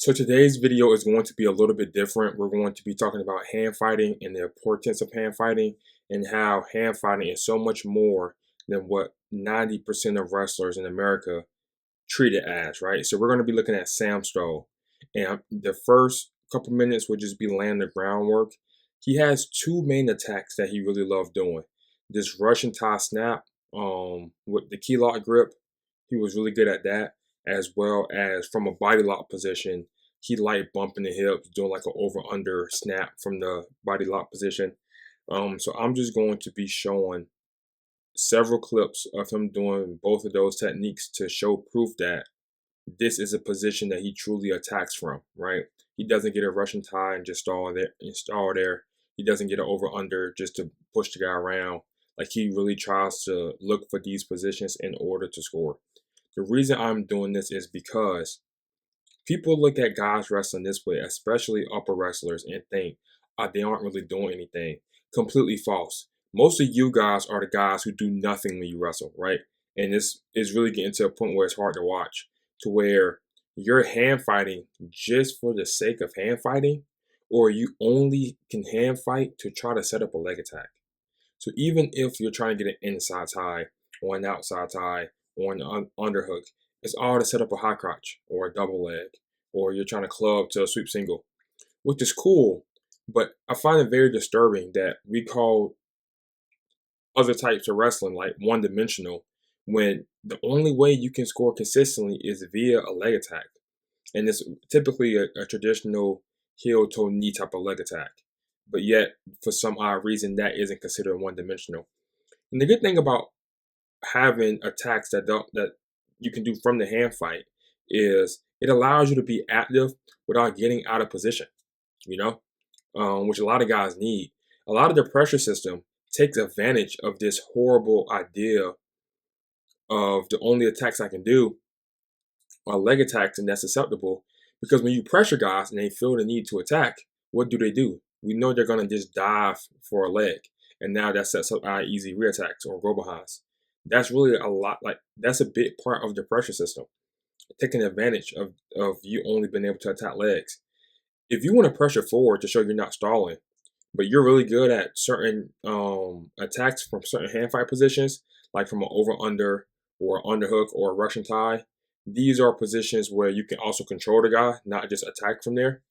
So today's video is going to be a little bit different. We're going to be talking about hand fighting and the importance of hand fighting and how hand fighting is so much more than what 90% of wrestlers in America treat it as, right? So we're going to be looking at Sam Stoll. And the first couple minutes will just be laying the groundwork. He has two main attacks that he really loved doing. This Russian tie snap with the key lock grip. He was really good at that, as well as from a body lock position. He liked bumping the hips, doing like an over under snap from the body lock position. So I'm just going to be showing several clips of him doing both of those techniques to show proof that this is a position that he truly attacks from, right? He doesn't get a Russian tie and just stall there. He doesn't get an over under just to push the guy around. Like he really tries to look for these positions in order to score. The reason I'm doing this is because people look at guys wrestling this way, especially upper wrestlers, and think they aren't really doing anything. Completely false. Most of you guys are the guys who do nothing when you wrestle, right? And this is really getting to a point where it's hard to watch, to where you're hand fighting just for the sake of hand fighting, or you only can hand fight to try to set up a leg attack. So even if you're trying to get an inside tie or an outside tie or an underhook, it's all to set up a high crotch or a double leg, or you're trying to club to a sweep single, which is cool. But I find it very disturbing that we call other types of wrestling like one dimensional when the only way you can score consistently is via a leg attack. And it's typically a traditional heel toe knee type of leg attack. But yet, for some odd reason, that isn't considered one dimensional. And the good thing about having attacks that you can do from the hand fight is it allows you to be active without getting out of position, you know, which a lot of guys need. A lot of the pressure system takes advantage of this horrible idea of the only attacks I can do are leg attacks and that's acceptable. Because when you pressure guys and they feel the need to attack, what do? We know they're going to just dive for a leg. And now that sets up our easy rear attacks or go behinds. That's really a lot, like, that's a big part of the pressure system. Taking advantage of you only being able to attack legs. If you want to pressure forward to show you're not stalling, but you're really good at certain attacks from certain hand fight positions, like from an over under or underhook or a Russian tie. These are positions where you can also control the guy, not just attack from there.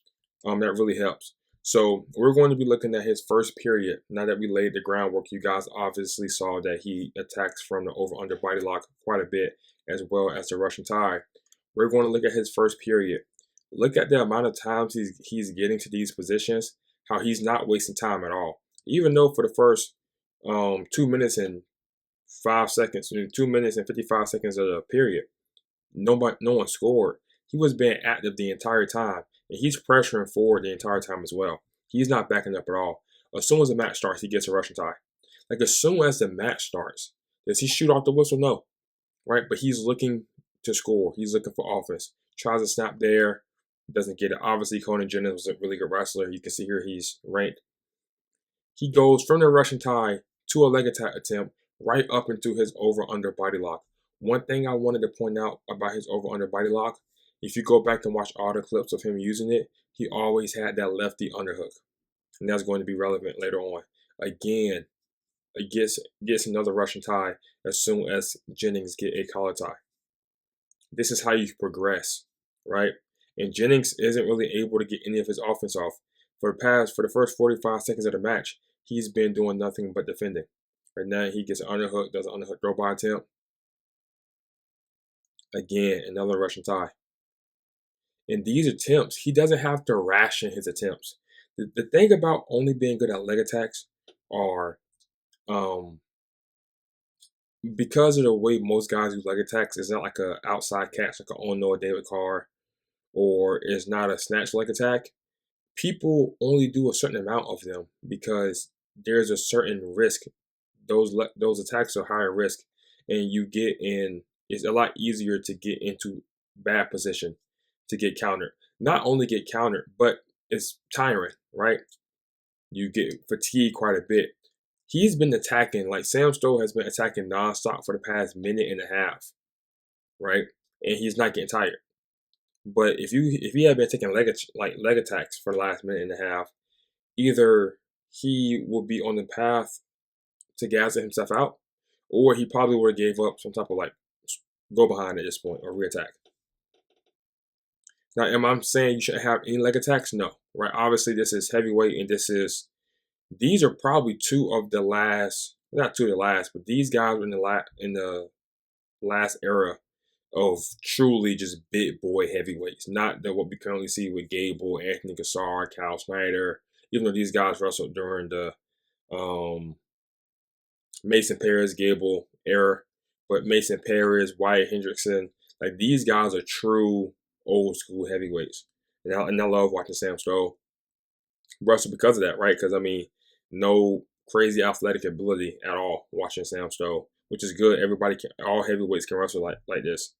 That really helps. So we're going to be looking at his first period. Now that we laid the groundwork, you guys obviously saw that he attacks from the over under body lock quite a bit, as well as the Russian tie. We're going to look at his first period. Look at the amount of times he's getting to these positions, how he's not wasting time at all. Even though for the first 2 minutes and 5 seconds, 2 minutes and 55 seconds of the period, no one scored. He was being active the entire time, and he's pressuring forward the entire time as well. He's not backing up at all. As soon as the match starts, he gets a Russian tie. Like as soon as the match starts, does he shoot off the whistle? No, right? But he's looking to score. He's looking for offense. Tries to snap there, doesn't get it. Obviously, Conan Jennings was a really good wrestler. You can see here he's ranked. He goes from the Russian tie to a leg attack attempt right up into his over-under body lock. One thing I wanted to point out about his over-under body lock, if you go back and watch all the clips of him using it, he always had that lefty underhook. And that's going to be relevant later on. Again, it gets another Russian tie as soon as Jennings get a collar tie. This is how you progress, right? And Jennings isn't really able to get any of his offense off. For the first 45 seconds of the match, he's been doing nothing but defending. Right now, he gets an underhook, does an underhook throw by attempt. Again, another Russian tie. In these attempts, he doesn't have to ration his attempts. The thing about only being good at leg attacks are because of the way most guys use leg attacks, it's not like an outside catch like an Ono or David Carr, or it's not a snatch leg attack. People only do a certain amount of them because there's a certain risk. Those attacks are higher risk, and you get in. It's a lot easier to get into bad position to get countered. Not only get countered, but it's tiring, right? You get fatigued quite a bit. He's been attacking, like Sam Stoll has been attacking nonstop for the past minute and a half, right? And he's not getting tired. But if he had been taking leg attacks for the last minute and a half, either he would be on the path to gassing himself out, or he probably would have gave up some type of like go behind at this point or reattack. Now, am I saying you shouldn't have any leg attacks? No, right? Obviously, this is heavyweight, and these are probably two of the last, not two of the last, but these guys were in the last era of truly just big boy heavyweights, not that what we currently see with Gable, Anthony Cassar, Kyle Snyder. Even though these guys wrestled during the um, Mason Perez, Gable era, but Mason Perez, Wyatt Hendrickson, like these guys are true old school heavyweights, and I love watching Sam Stowe wrestle because of that, right? Because I mean, no crazy athletic ability at all watching Sam Stowe, which is good. Everybody can, all heavyweights can wrestle like this.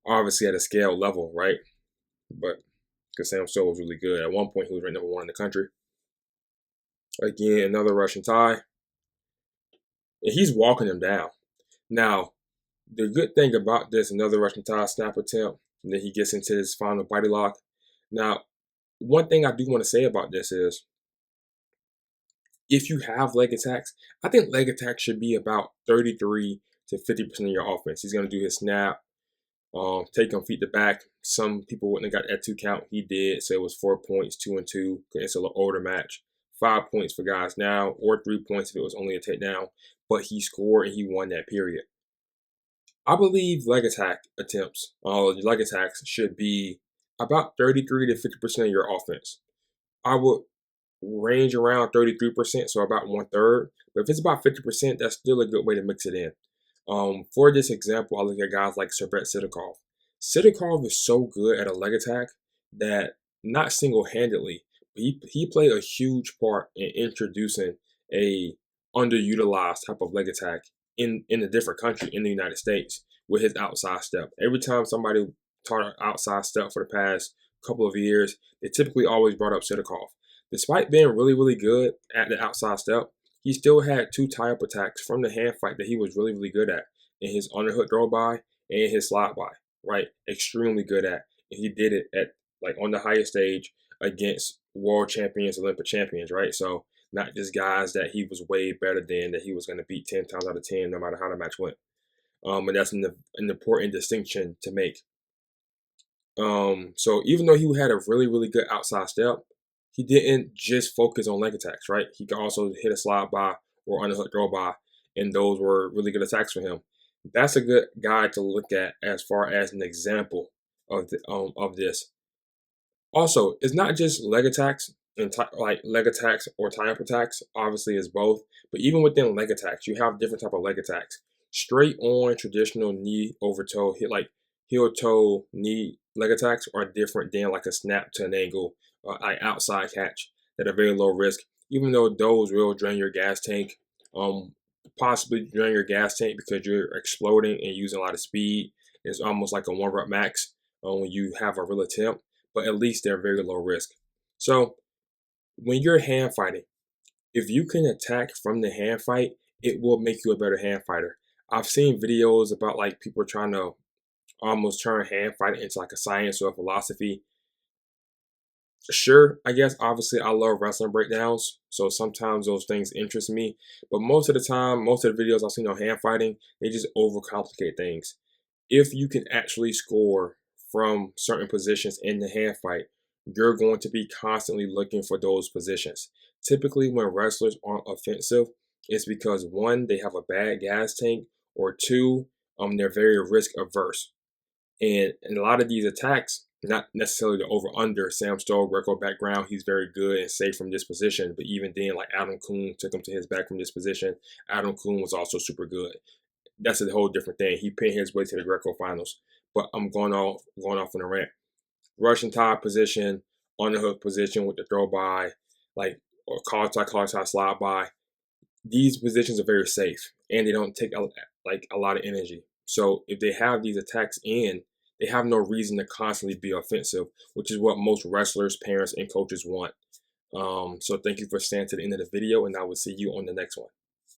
Obviously at a scale level, right? But because Sam Stowe was really good. At one point, he was ranked #1 in the country. Again, another Russian tie. And he's walking him down. Now, the good thing about this, another Russian tie snap attempt, and then he gets into his final body lock. Now, one thing I do want to say about this is if you have leg attacks, I think leg attacks should be about 33 to 50% of your offense. He's going to do his snap, take him feet to back. Some people wouldn't have got that 2 count. He did, so it was 4 points, 2 and 2. It's a little older match. 5 points for guys now, or 3 points if it was only a takedown. But he scored and he won that period. I believe leg attacks should be about 33 to 50% of your offense. I would range around 33%, so about 1/3. But if it's about 50%, that's still a good way to mix it in. For this example, I look at guys like Servet Sidikov. Sidikov is so good at a leg attack that not single-handedly, he played a huge part in introducing a underutilized type of leg attack in a different country, in the United States, with his outside step. Every time somebody taught an outside step for the past couple of years, they typically always brought up Sidikov. Despite being really, really good at the outside step, he still had 2 tie-up attacks from the hand fight that he was really, really good at in his underhook throw by and his slide by, right? Extremely good at. And he did it at like on the highest stage against world champions, Olympic champions, right? So not just guys that he was way better than, that he was going to beat 10 times out of 10 no matter how the match went. And that's an important distinction to make. So even though he had a really, really good outside step, he didn't just focus on leg attacks, right? He could also hit a slide by or underhook throw by, and those were really good attacks for him. That's a good guy to look at as far as an example of this. Also, it's not just leg attacks and like leg attacks or tie-up attacks. Obviously, it's both. But even within leg attacks, you have different type of leg attacks. Straight on traditional knee over toe, hit like heel toe knee leg attacks are different than like a snap to an angle, like outside catch that are very low risk. Even though those will drain your gas tank, possibly drain your gas tank because you're exploding and using a lot of speed. It's almost like a 1 rep max when you have a real attempt, but at least they're very low risk. So when you're hand fighting, if you can attack from the hand fight, it will make you a better hand fighter. I've seen videos about like people trying to almost turn hand fighting into like a science or a philosophy. Sure, I guess obviously I love wrestling breakdowns, so sometimes those things interest me. But most of the time, most of the videos I've seen on hand fighting, they just overcomplicate things. If you can actually score from certain positions in the hand fight, you're going to be constantly looking for those positions. Typically, when wrestlers aren't offensive, it's because one, they have a bad gas tank, or two, they're very risk averse. And in a lot of these attacks, not necessarily the over under, Sam Stowe, Greco background, he's very good and safe from this position. But even then, like Adam Kuhn took him to his back from this position. Adam Kuhn was also super good. That's a whole different thing. He pinned his way to the Greco finals. But I'm going off on a rant. Russian tie position, on the hook position with the throw by, like or collar tie slide by. These positions are very safe and they don't take a lot of energy. So if they have these attacks in, they have no reason to constantly be offensive, which is what most wrestlers, parents, and coaches want. So thank you for staying to the end of the video, and I will see you on the next one.